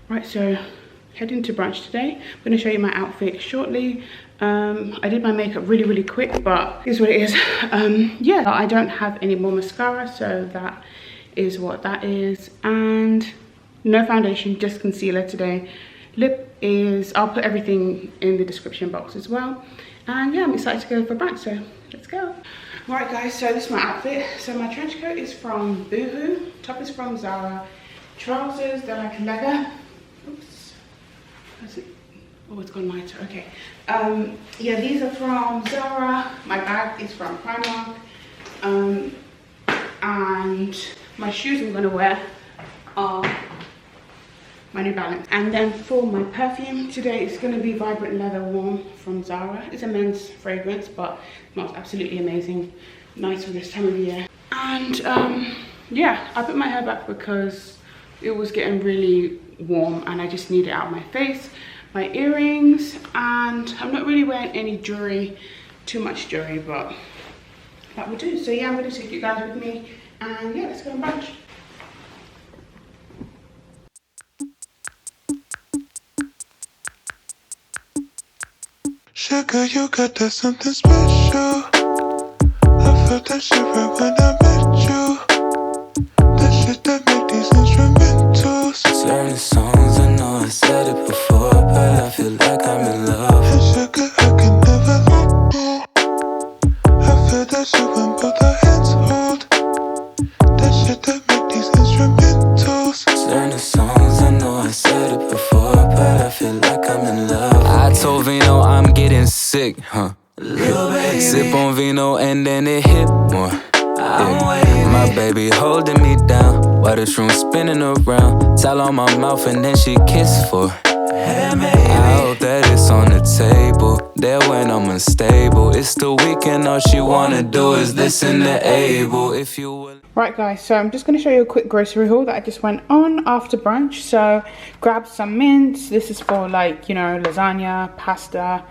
Right, so heading to brunch today. I'm going to show you my outfit shortly. I did my makeup really quick, but here's what it is. Yeah, I don't have any more mascara, so that is what that is. And no foundation, just concealer today. Lip is, I'll put everything in the description box as well. And yeah, I'm excited to go for brunch, so let's go. Alright guys, so this is my outfit. So my trench coat is from Boohoo, top is from Zara, trousers, they're like leather. Oops. Oh, it's gone lighter. Okay. Yeah, these are from Zara. My bag is from Primark. And my shoes I'm gonna wear are my New Balance. And then for my perfume today, it's gonna be Vibrant Leather Warm from Zara. It's a men's fragrance, but it smells absolutely amazing. Nice for this time of year. And yeah, I put my hair back because it was getting really warm and I just need it out of my face. My earrings, and I'm not really wearing any jewelry, too much jewelry, but that will do. So yeah, I'm going to take you guys with me, and yeah, let's go on brunch. Sugar, you got that something special. I felt that shit right when I met you. That shit that make these instrumentals. Certain songs, I know I said it before, but I feel like I'm in love. And sugar, I can never let go. I feel that shit when both our hands hold. That shit that make these instrumentals. Certain songs, I know I said it before, but I feel like I'm in love. I told Vino I'm getting sick, huh? Little baby. Sip on Vino and then it hit more. Yeah. My baby holding me down while the shroom spinning around. Towel on my mouth and then she kiss for. I hope that it's on the table. There when I'm unstable. It's the weekend, all she wanna do is listen to Abel. If you will. Right guys, so I'm just going to show you a quick grocery haul that I just went on after brunch. So grabbed some mince. This is for like, you know, lasagna, pasta,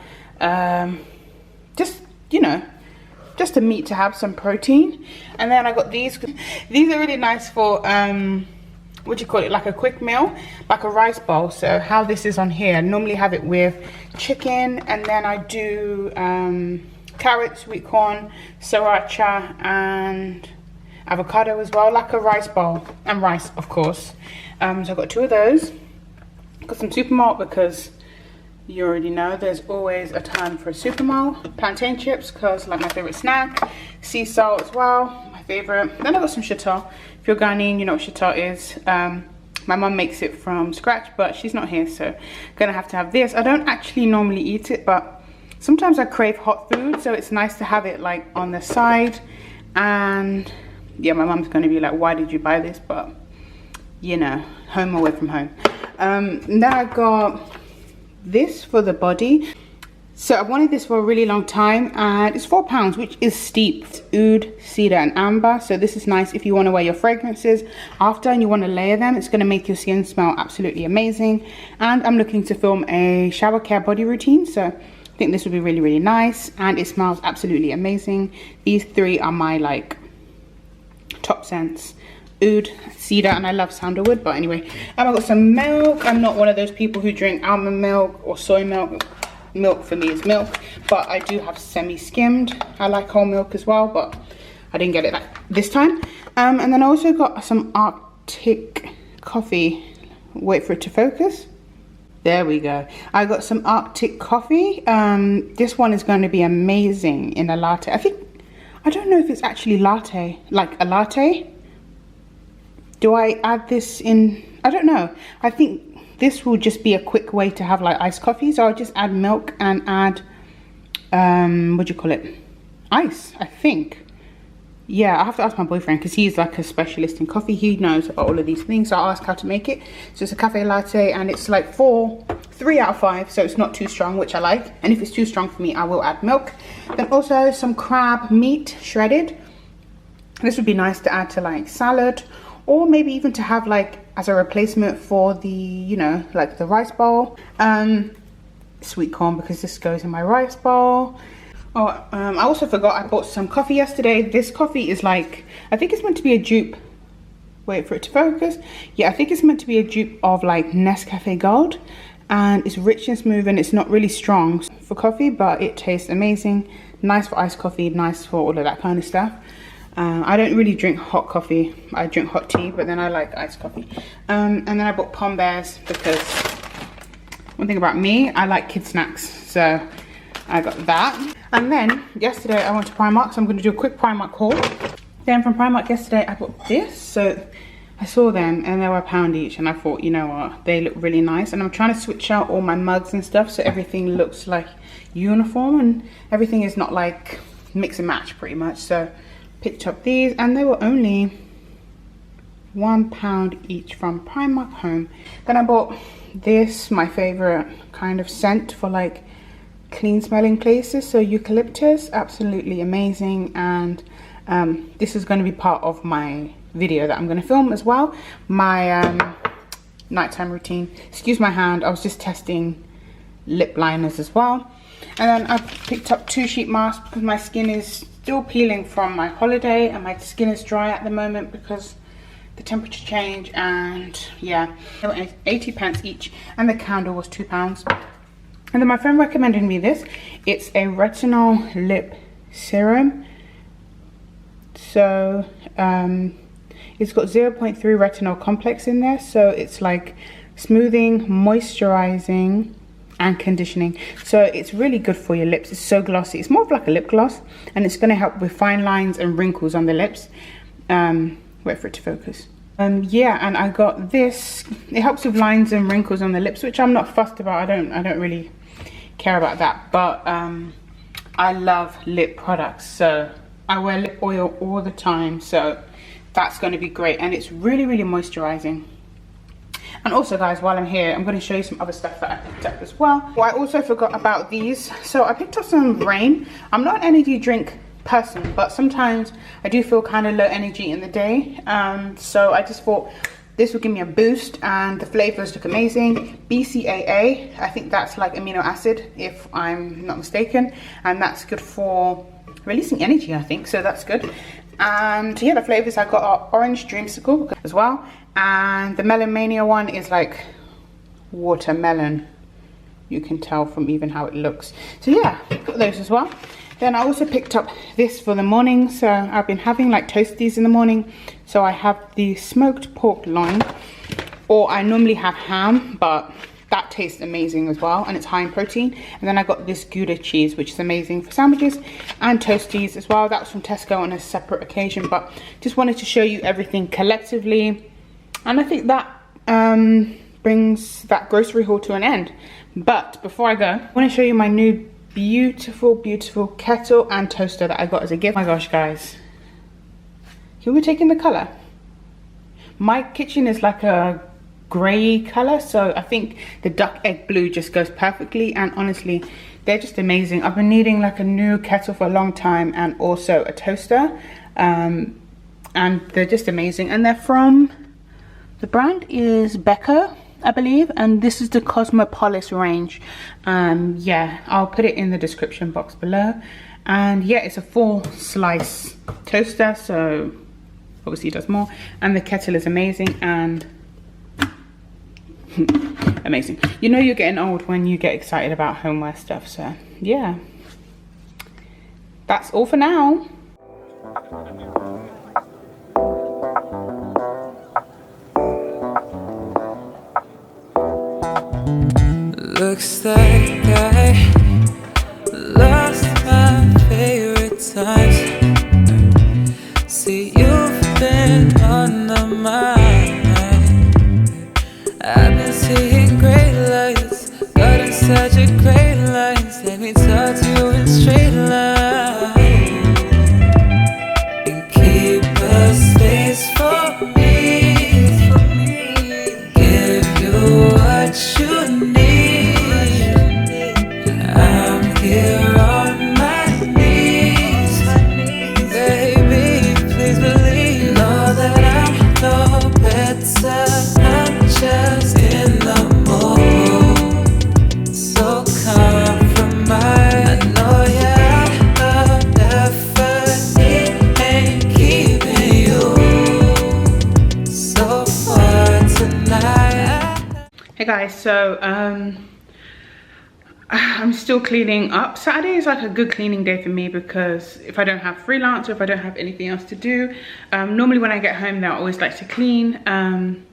just, you know, just a meat to have some protein. And then I got these. These are really nice for what do you call it, like a quick meal, like a rice bowl. So how this is on here, I normally have it with chicken, and then I do carrots, sweet corn, sriracha, and avocado as well, like a rice bowl, and rice of course. So I've got 2 of those. Got some super malt because you already know there's always a time for a super malt. Plantain chips because like my favorite snack. Sea salt as well, my favorite. Then I got some shita. If you're Ghanaian, you know what shita is. My mum makes it from scratch, but she's not here, so gonna have to have this. I don't actually normally eat it, but sometimes I crave hot food, so it's nice to have it like on the side. And yeah, my mum's gonna be like, why did you buy this? But you know, home away from home. Then I got this for the body. So I wanted this for a really long time, and it's £4, which is steep. It's oud, cedar and amber. So this is nice if you want to wear your fragrances after and you want to layer them. It's going to make your skin smell absolutely amazing. And I'm looking to film a shower care body routine, so I think this would be really nice, and it smells absolutely amazing. These 3 are my like top scents: oud, cedar, and I love sandalwood. But anyway, I've got some milk. I'm not one of those people who drink almond milk or soy milk. Milk for me is milk, but I do have semi-skimmed. I like whole milk as well, but I didn't get it this time. And then I also got some Arctic coffee. Wait for it to focus. There we go. I got some Arctic coffee. This one is going to be amazing in a latte. I don't know if it's actually latte, like a latte. Do I add this in? I don't know. I think this will just be a quick way to have like iced coffee. So I'll just add milk and add, what do you call it? Ice, I think. Yeah, I have to ask my boyfriend because he's like a specialist in coffee. He knows about all of these things. So I'll ask how to make it. So it's a cafe latte, and it's like 3 out of 5. So it's not too strong, which I like. And if it's too strong for me, I will add milk. Then also some crab meat shredded. This would be nice to add to like salad, or maybe even to have like as a replacement for the, you know, like the rice bowl. Sweet corn, because this goes in my rice bowl. Oh, I also forgot I bought some coffee yesterday. This coffee is like, I think it's meant to be a dupe Wait for it to focus. Yeah, I think it's meant to be a dupe of like Nescafe Gold, and it's rich and smooth and it's not really strong for coffee, but it tastes amazing. Nice for iced coffee, nice for all of that kind of stuff. I don't really drink hot coffee. I drink hot tea, but then I like iced coffee. And then I bought Pom Bears because one thing about me, I like kid snacks, so I got that. And then yesterday I went to Primark, so I'm going to do a quick Primark haul. Then from Primark yesterday I bought this. So I saw them and they were £1 each, and I thought, you know what, they look really nice. And I'm trying to switch out all my mugs and stuff so everything looks like uniform and everything is not like mix and match pretty much. So picked up these and they were only £1 each from Primark Home. Then I bought this, my favorite kind of scent for like clean smelling places. So eucalyptus, absolutely amazing. And this is going to be part of my video that I'm going to film as well, my nighttime routine. Excuse my hand, I was just testing lip liners as well. And then I picked up 2 sheet masks because my skin is still peeling from my holiday and my skin is dry at the moment because the temperature change. And yeah, they were 80p each and the candle was £2. And then my friend recommended me this. It's a retinol lip serum. So it's got 0.3 retinol complex in there, so it's like smoothing, moisturizing and conditioning. So it's really good for your lips. It's so glossy. It's more of like a lip gloss, and it's going to help with fine lines and wrinkles on the lips. Wait for it to focus. Yeah, and I got this. It helps with lines and wrinkles on the lips, which I'm not fussed about. I don't really care about that, but I love lip products, so I wear lip oil all the time, so that's going to be great. And it's really, really moisturizing. And also guys, while I'm here, I'm going to show you some other stuff that I picked up as well. I also forgot about these. So I picked up some Rain. I'm not an energy drink person, but sometimes I do feel kind of low energy in the day. So I just thought this will give me a boost, and the flavors look amazing. BCAA, I think that's like amino acid if I'm not mistaken, and that's good for releasing energy, I think, so that's good. And yeah, the flavors I got are orange dreamsicle as well, and the Melon Mania one is like watermelon, you can tell from even how it looks. So yeah, got those as well. Then I also picked up this for the morning. So I've been having like toasties in the morning. So I have the smoked pork loin, or I normally have ham, but that tastes amazing as well, and it's high in protein. And then I got this Gouda cheese, which is amazing for sandwiches and toasties as well. That was from Tesco on a separate occasion, but just wanted to show you everything collectively. And I think that brings that grocery haul to an end. But before I go, I want to show you my new beautiful, beautiful kettle and toaster that I got as a gift. Oh my gosh, guys, can we take in the color? My kitchen is like a grey color, so I think the duck egg blue just goes perfectly. And honestly, they're just amazing. I've been needing like a new kettle for a long time, and also a toaster, and they're just amazing. And they're from, the brand is Becco, I believe, and this is the Cosmopolis range. Yeah, I'll put it in the description box below. And yeah, it's a 4-slice toaster, so obviously it does more. And the kettle is amazing and amazing. You know you're getting old when you get excited about homeware stuff. So yeah, that's all for now. Looks like I lost my favorite times. See, you've been on the mind. I've been seeing great lights, got in such a great lines. Let me talk to you in straight line and keep a space for me. Give you what you need. I'm here on my knees, baby, please believe. Know that I'm no better, I'm just in the mood. So come Hey guys, so I'm still cleaning up. Saturday is like a good cleaning day for me because if I don't have freelance or if I don't have anything else to do, normally when I get home though, I always like to clean and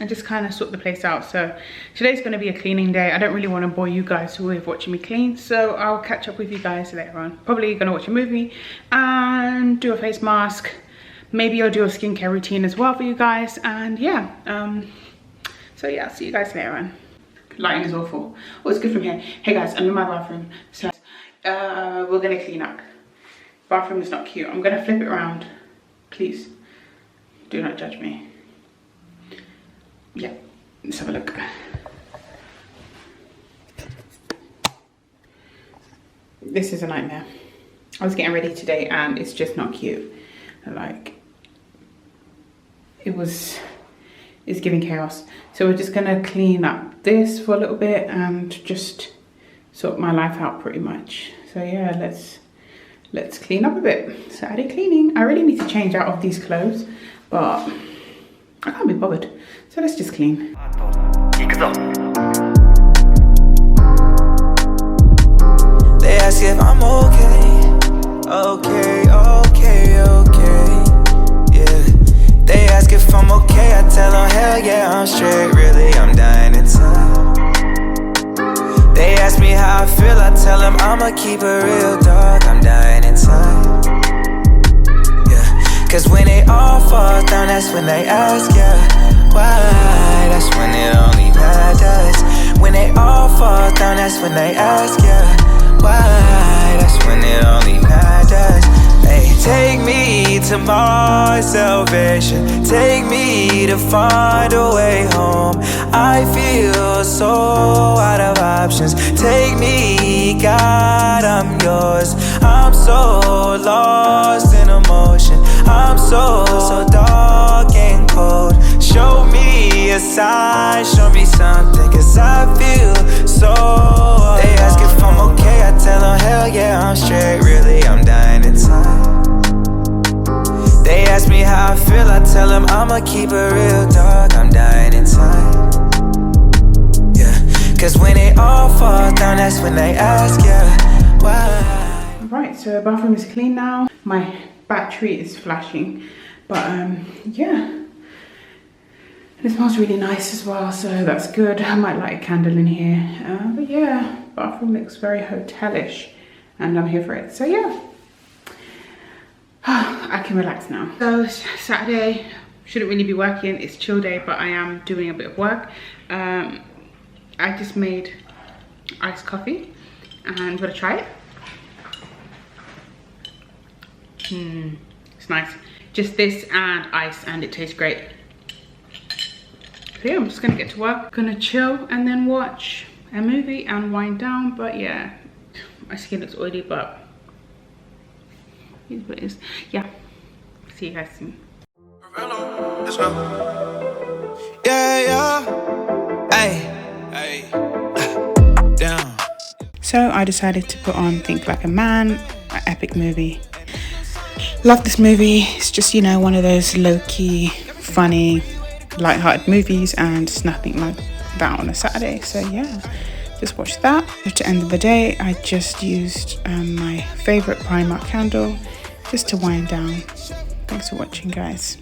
just kind of sort the place out. So today's going to be a cleaning day. I don't really want to bore you guys with watching me clean, so I'll catch up with you guys later on. Probably going to watch a movie and do a face mask. Maybe I'll do a skincare routine as well for you guys, and yeah, so yeah, I'll see you guys later on. Lighting is awful. Oh, it's good from here. Hey guys, I'm in my bathroom, so we're gonna clean up. Bathroom is not cute. I'm gonna flip it around. Please do not judge me. Yeah, let's have a look. This is a nightmare. I was getting ready today and it's just not cute. Like, it's giving chaos. So we're just gonna clean up this for a little bit and just sort my life out pretty much. So yeah, let's clean up a bit. Saturday cleaning. I really need to change out of these clothes, but I can't be bothered. So let's just clean. They ask if I'm okay, yeah. They ask if I'm okay, I tell them hell yeah, I'm straight. Really, I'm dying inside. They ask me how I feel, I tell them I'ma keep it real, dog. I'm dying inside. Yeah, cause when they all fall down, that's when they ask, yeah, why? That's when it only matters. When they all fall down, that's when they ask, yeah, why? That's when it only matters. Hey, take me to my salvation. Take me to find a way home. I feel so out of options. Take me, God, I'm yours. I'm so lost in emotion. I'm so dark and cold. Show me a sign, show me something, cause I feel so alone. They ask if I'm okay, I tell them hell yeah, I'm straight. Really, I'm dying inside. They ask me how I feel, I tell them I'ma keep it real, dog. I'm dying inside. Yeah, cause when they all fall down, that's when they ask, yeah, why? Right, so the bathroom is clean now. My battery is flashing, but yeah. It smells really nice as well, so that's good. I might light a candle in here. But yeah, bathroom looks very hotelish and I'm here for it. So yeah, I can relax now. So it's Saturday, shouldn't really be working. It's chill day, but I am doing a bit of work. I just made iced coffee and I'm gonna try it. It's nice. Just this and ice and it tastes great. So yeah, I'm just gonna get to work. Gonna chill and then watch a movie and wind down. But yeah, my skin looks oily, but here's what it is. Yeah, see you guys soon. Down. So I decided to put on Think Like a Man, an epic movie. Love this movie. It's just, you know, one of those low-key, funny, light-hearted movies, and it's nothing like that on a Saturday. So yeah, just watch that. At the end of the day, I just used my favorite Primark candle just to wind down. Thanks for watching, guys.